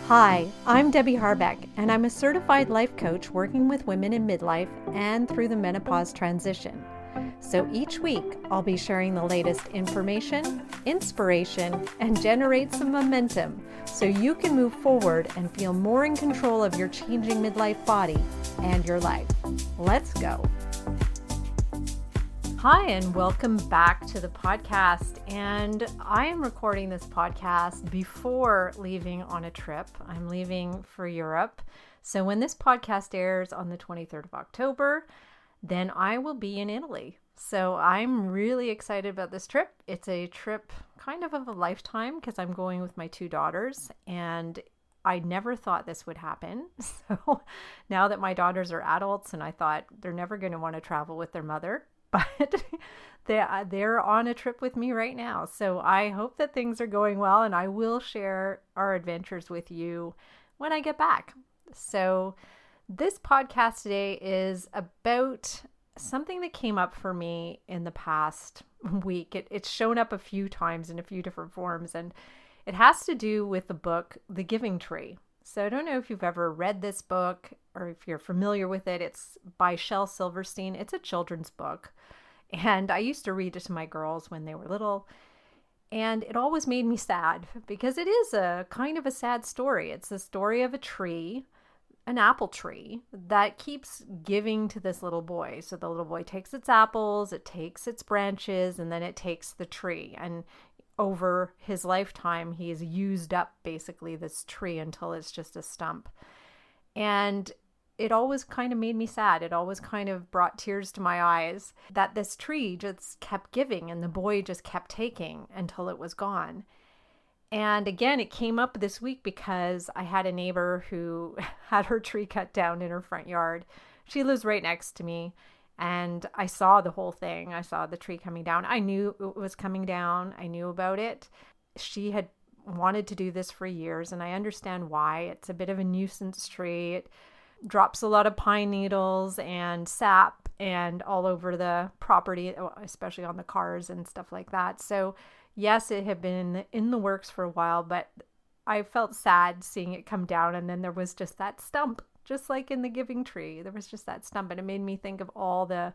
Hi, I'm Debbie Harbeck, and I'm a certified life coach working with women in midlife and through the menopause transition. So each week, I'll be sharing the latest information, inspiration, and generate some momentum so you can move forward and feel more in control of your changing midlife body and your life. Let's go. Hi, and welcome back to the podcast. And I am recording this podcast before leaving on a trip. I'm leaving for Europe. So when this podcast airs on the 23rd of October, then I will be in Italy. So I'm really excited about this trip. It's a trip kind of a lifetime because I'm going with my two daughters, and I never thought this would happen. So now that my daughters are adults, and I thought they're never going to want to travel with their mother, but they're on a trip with me right now. So I hope that things are going well, and I will share our adventures with you when I get back. So this podcast today is about something that came up for me in the past week. It's shown up a few times in a few different forms, and it has to do with the book, The Giving Tree. So I don't know if you've ever read this book or if you're familiar with it. It's by Shel Silverstein. It's a children's book. And I used to read it to my girls when they were little. And it always made me sad because it is a kind of a sad story. It's the story of a tree, an apple tree, that keeps giving to this little boy. So the little boy takes its apples, it takes its branches, and then it takes the tree. And over his lifetime, he's used up basically this tree until it's just a stump. And it always kind of made me sad. It always kind of brought tears to my eyes that this tree just kept giving and the boy just kept taking until it was gone. And again, it came up this week because I had a neighbor who had her tree cut down in her front yard. She lives right next to me. And I saw the whole thing. I saw the tree coming down. I knew it was coming down. I knew about it. She had wanted to do this for years, and I understand why. It's a bit of a nuisance tree. It drops a lot of pine needles and sap and all over the property, especially on the cars and stuff like that. So yes, it had been in the works for a while, but I felt sad seeing it come down. And then there was just that stump. Just like in the Giving Tree, there was just that stump, and it made me think of all the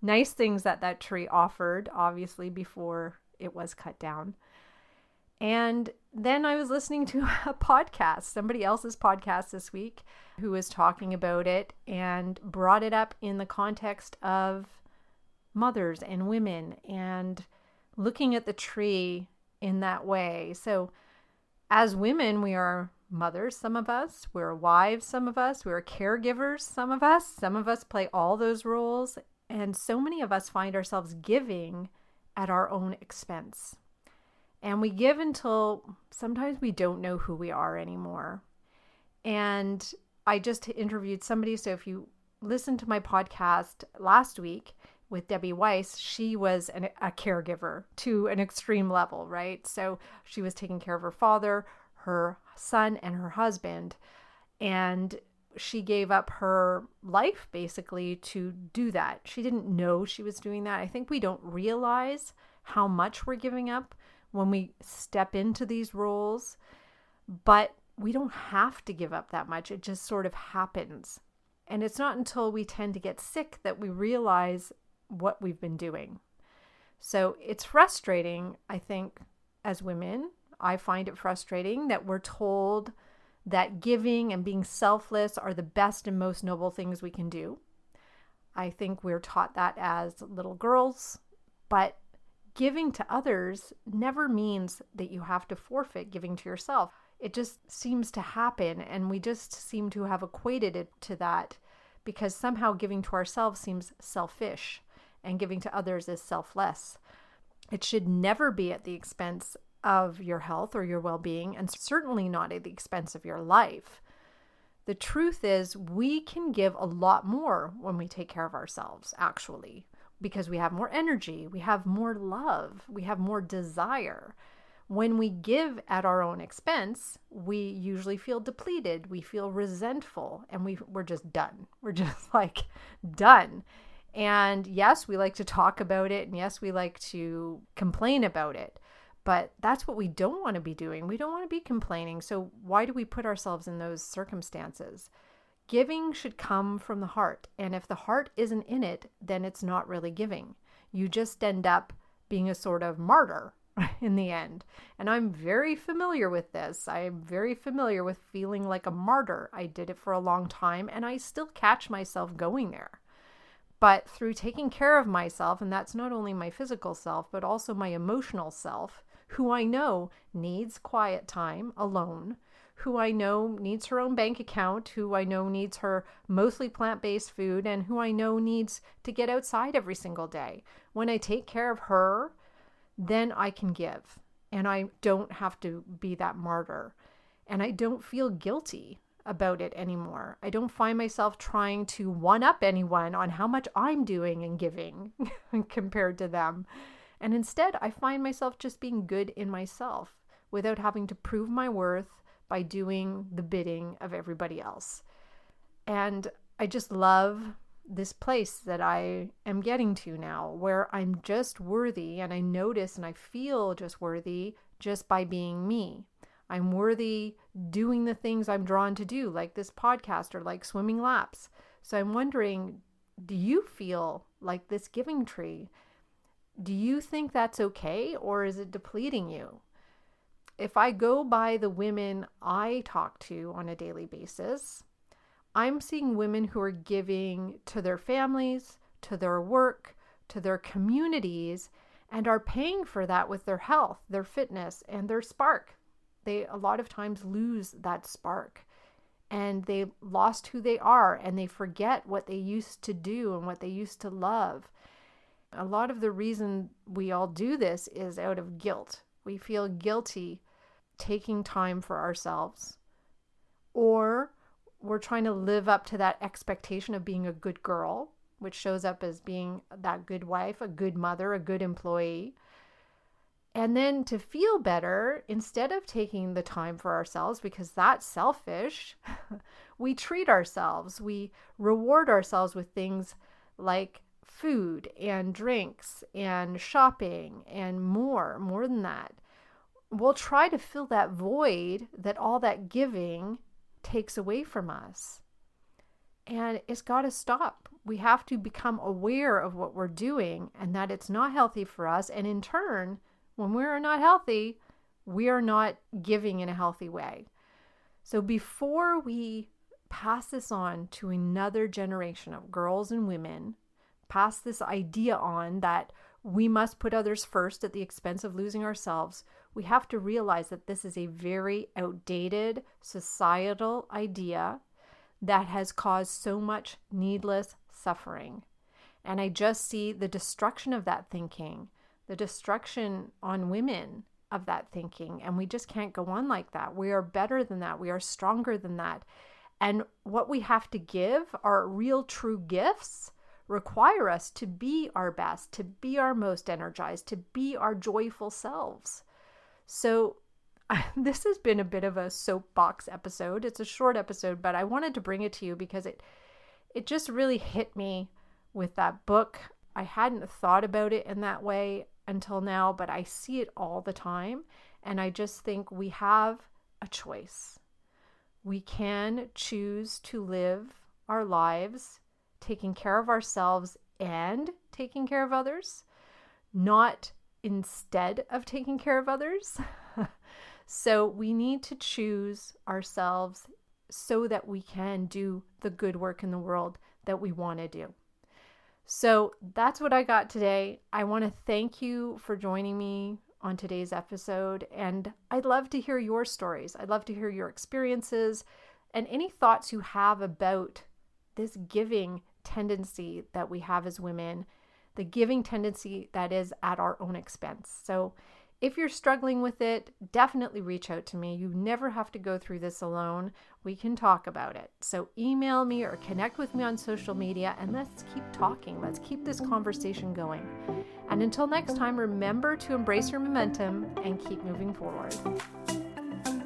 nice things that tree offered, obviously, before it was cut down. And then I was listening to a podcast, somebody else's podcast this week, who was talking about it and brought it up in the context of mothers and women and looking at the tree in that way. So as women, we are mothers, some of us, we're wives, some of us, we're caregivers, some of us play all those roles. And so many of us find ourselves giving at our own expense. And we give until sometimes we don't know who we are anymore. And I just interviewed somebody. So if you listened to my podcast last week with Debbie Weiss, she was a caregiver to an extreme level, right? So she was taking care of her father, her son, and her husband, and she gave up her life basically to do that. She didn't know she was doing that. I think we don't realize how much we're giving up when we step into these roles, but we don't have to give up that much. It just sort of happens. And it's not until we tend to get sick that we realize what we've been doing. So it's frustrating, I think, as women. I find it frustrating that we're told that giving and being selfless are the best and most noble things we can do. I think we're taught that as little girls, but giving to others never means that you have to forfeit giving to yourself. It just seems to happen, and we just seem to have equated it to that because somehow giving to ourselves seems selfish and giving to others is selfless. It should never be at the expense of your health or your well-being, and certainly not at the expense of your life. The truth is we can give a lot more when we take care of ourselves, actually, because we have more energy, we have more love, we have more desire. When we give at our own expense, we usually feel depleted, we feel resentful, and we're just done. We're just like done. And yes, we like to talk about it, and yes, we like to complain about it. But that's what we don't want to be doing. We don't want to be complaining. So why do we put ourselves in those circumstances? Giving should come from the heart. And if the heart isn't in it, then it's not really giving. You just end up being a sort of martyr in the end. And I'm very familiar with this. I'm very familiar with feeling like a martyr. I did it for a long time, and I still catch myself going there. But through taking care of myself, and that's not only my physical self, but also my emotional self, who I know needs quiet time alone, who I know needs her own bank account, who I know needs her mostly plant-based food, and who I know needs to get outside every single day. When I take care of her, then I can give, and I don't have to be that martyr, and I don't feel guilty about it anymore. I don't find myself trying to one-up anyone on how much I'm doing and giving compared to them. And instead, I find myself just being good in myself without having to prove my worth by doing the bidding of everybody else. And I just love this place that I am getting to now, where I'm just worthy, and I notice and I feel just worthy just by being me. I'm worthy doing the things I'm drawn to do, like this podcast or like swimming laps. So I'm wondering, do you feel like this giving tree? Do you think that's okay, or is it depleting you? If I go by the women I talk to on a daily basis, I'm seeing women who are giving to their families, to their work, to their communities, and are paying for that with their health, their fitness, and their spark. They a lot of times lose that spark, and they lost who they are, and they forget what they used to do and what they used to love. A lot of the reason we all do this is out of guilt. We feel guilty taking time for ourselves, or we're trying to live up to that expectation of being a good girl, which shows up as being that good wife, a good mother, a good employee. And then to feel better, instead of taking the time for ourselves, because that's selfish, we treat ourselves. We reward ourselves with things like food and drinks and shopping and more than that. We'll try to fill that void that all that giving takes away from us. And it's got to stop. We have to become aware of what we're doing and that it's not healthy for us. And in turn, when we're not healthy, we are not giving in a healthy way. So before we pass this on to another generation of girls and women, pass this idea on that we must put others first at the expense of losing ourselves, we have to realize that this is a very outdated societal idea that has caused so much needless suffering. And I just see the destruction of that thinking, the destruction on women of that thinking. And we just can't go on like that. We are better than that. We are stronger than that. And what we have to give, our real true gifts, require us to be our best, to be our most energized, to be our joyful selves. So this has been a bit of a soapbox episode. It's a short episode, but I wanted to bring it to you because it just really hit me with that book. I hadn't thought about it in that way until now, but I see it all the time. And I just think we have a choice. We can choose to live our lives taking care of ourselves and taking care of others, not instead of taking care of others. So we need to choose ourselves so that we can do the good work in the world that we want to do. So that's what I got today. I want to thank you for joining me on today's episode. And I'd love to hear your stories. I'd love to hear your experiences and any thoughts you have about this giving tendency that we have as women, the giving tendency that is at our own expense. So if you're struggling with it, definitely reach out to me. You never have to go through this alone. We can talk about it. So email me or connect with me on social media and let's keep talking. Let's keep this conversation going. And until next time, remember to embrace your momentum and keep moving forward.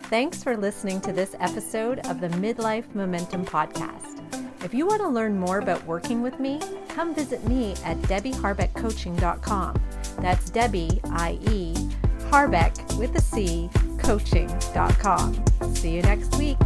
Thanks for listening to this episode of the Midlife Momentum Podcast. If you want to learn more about working with me, come visit me at debbieharbeckcoaching.com. That's Debbie, I-E, Harbeck with a C, coaching.com. See you next week.